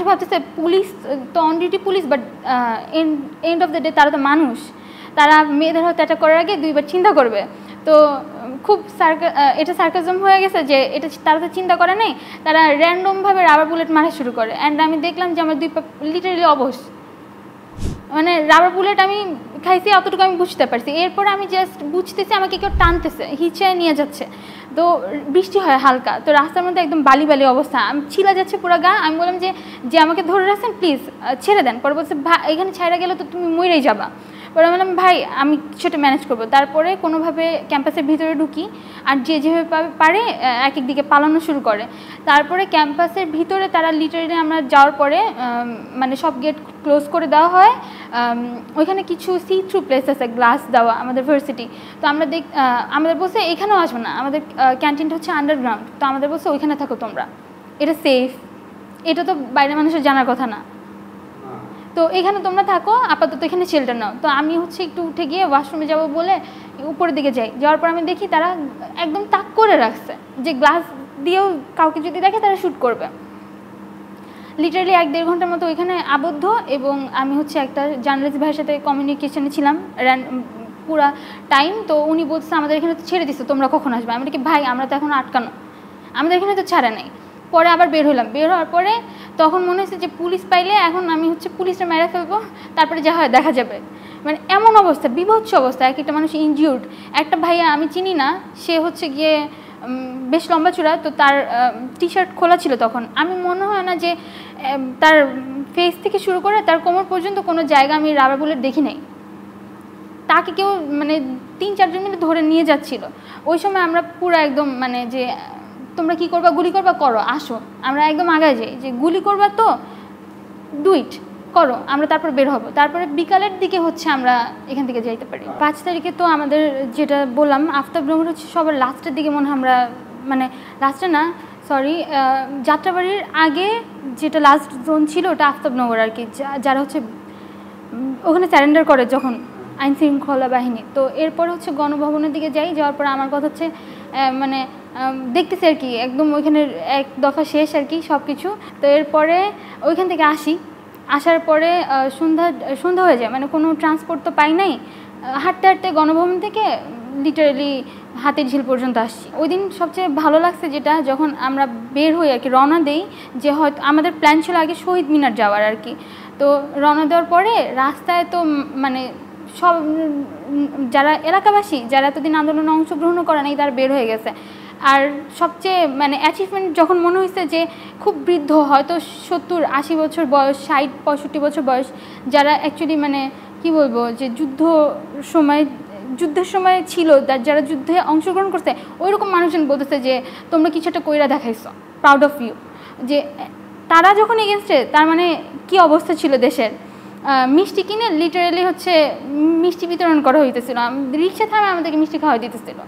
ভাবতেছে পুলিশ তো on duty police, but end of the day তারা তো মানুষ, তারা মেয়েদের হয়তো অ্যাটাক করার আগে দুইবার চিন্তা করবে। তো খুব এটা সার্কাজম হয়ে গেছে যে এটা তারা তো চিন্তা করে নাই, তারা র্যান্ডমভাবে রাবার বুলেট মারা শুরু করে। অ্যান্ড আমি দেখলাম যে আমার দুই পা লিটারেলি অবশ, মানে রাবার বুলেট আমি খাইছি অতটুকু আমি বুঝতে পারছি। এরপরে আমি জাস্ট বুঝতেছি আমাকে কেউ টানতেছে, হিচায় নিয়ে যাচ্ছে। তো বৃষ্টি হয় হালকা, তো রাস্তার মধ্যে একদম বালি বালি অবস্থা, আমি ছিলা যাচ্ছে পুরো গা। আমি বললাম যে আমাকে ধরে রাখছেন প্লিজ ছেড়ে দেন। পরে বলছে ভাই এখানে ছাইড়া গেলে তো তুমি মরেই যাবা। পরে বললাম ভাই আমি সেটা ম্যানেজ করবো। তারপরে কোনোভাবে ক্যাম্পাসের ভিতরে ঢুকি, আর যেভাবে পারে এক এক দিকে পালানো শুরু করে। তারপরে ক্যাম্পাসের ভিতরে তারা লিটারেলি আমরা যাওয়ার পরে মানে সব গেট ক্লোজ করে দেওয়া হয়। ওইখানে কিছু সি থ্রু প্লেস আছে, গ্লাস দেওয়া আমাদের ভার্সিটি। তো আমরা আমাদের বলছে এখানেও আসবো না, আমাদের ক্যান্টিনটা হচ্ছে আন্ডারগ্রাউন্ড। তো আমাদের বলছে ওইখানে থাকো তোমরা, এটা সেফ, এটা তো বাইরের মানুষের জানার কথা না, তো এখানে তোমরা থাকো আপাতত, এখানে শেল্টার নাও। তো আমি হচ্ছে একটু উঠে গিয়ে ওয়াশরুমে যাবো বলে উপরের দিকে যাওয়ার পর আমি দেখি তারা একদম তাক করে রাখছে যে গ্লাস দিয়েও কাউকে যদি দেখে তারা শ্যুট করবে। লিটারালি 1-1.5 ঘন্টার মতো ওইখানে আবদ্ধ। এবং আমি হচ্ছে একটা জার্নালিস্ট ভাইয়ের সাথে কমিউনিকেশনে ছিলাম পুরা টাইম। তো উনি বলছে আমাদের এখানে তো ছেড়ে দিচ্ছে, তোমরা কখন আসবে? আমি কি ভাই আমরা তো এখন আটকানো, আমাদের এখানে তো ছাড়া নেই। পরে আবার বের হলাম, বের হওয়ার পরে তখন মনে হচ্ছে যে পুলিশ পাইলে এখন আমি হচ্ছে পুলিশটা মেরে ফেলবো, তারপরে যা হয় দেখা যাবে। মানে এমন অবস্থা, বিভৎস অবস্থা, এক একটা মানুষ ইনজিউর্ড। একটা ভাইয়া আমি চিনি না, সে হচ্ছে গিয়ে বেশ লম্বা চূড়া, তো তার টি শার্ট খোলা ছিল তখন। আমি মনে হয় না যে তার ফেস থেকে শুরু করে তার কোমর পর্যন্ত কোনো জায়গা আমি রাবার বুলেট দেখি নাই। তাকে কেউ মানে 3-4 জন মিলে ধরে নিয়ে যাচ্ছিল। ওই সময় আমরা পুরো একদম মানে যে তোমরা কি করবা, গুলি করবা করো, আসো। আমরা একদম আগায় যাই যে গুলি করবা তো ডু ইট, করো, আমরা তারপর বের হবো। তারপরে বিকালের দিকে হচ্ছে আমরা এখান থেকে যাইতে পারি। 5 তারিখে তো আমাদের যেটা বললাম আফতাবনগর হচ্ছে সবার লাস্টের দিকে মনে হয় আমরা, মানে লাস্টে না সরি, যাত্রাবাড়ির আগে যেটা লাস্ট জোন ছিল ওটা আফতাবনগর আর কি, যারা হচ্ছে ওখানে স্যারেন্ডার করে যখন আইন শৃঙ্খলা বাহিনী। তো এরপর হচ্ছে গণভবনের দিকে যাওয়ার পর আমার কথা হচ্ছে মানে দেখতেছি আর কি একদম ওইখানের এক দফা শেষ আর কি সব কিছু। তো এরপরে ওইখান থেকে আসার পরে সন্ধ্যা হয়ে যায়, মানে কোনো ট্রান্সপোর্ট তো পাই নাই। হাঁটতে হাঁটতে গণভবন থেকে লিটারেলি হাতির ঝিল পর্যন্ত আসছি। ওই দিন সবচেয়ে ভালো লাগছে যেটা যখন আমরা বের হই আর কি, রওনা দেই, যে হয়তো আমাদের প্ল্যান ছিল আগে শহীদ মিনার যাওয়ার আর কি। তো রওনা দেওয়ার পরে রাস্তায় তো মানে সব যারা এলাকাবাসী যারা এতদিন আন্দোলনে অংশগ্রহণ করে নাই তারা বের হয়ে গেছে। আর সবচেয়ে মানে অ্যাচিভমেন্ট যখন মনে হয়েছে যে খুব বৃদ্ধ, হয়তো 70-80 বছর বয়স, 60-65 বছর বয়স, যারা অ্যাকচুয়ালি মানে কি বলবো যে যুদ্ধের সময় ছিল, যারা যুদ্ধে অংশগ্রহণ করছে, ওইরকম মানুষজন বলতেছে যে তোমরা কিছু একটা কইরা দেখাইছো, প্রাউড অফ ইউ। যে তারা যখন এগেনস্টে, তার মানে কি অবস্থা ছিল দেশের। মিষ্টি কিনে লিটারেলি হচ্ছে মিষ্টি বিতরণ করা হইতেছিল, রিক্সা থামে আমাদেরকে মিষ্টি খাওয়াই দিতেছিল।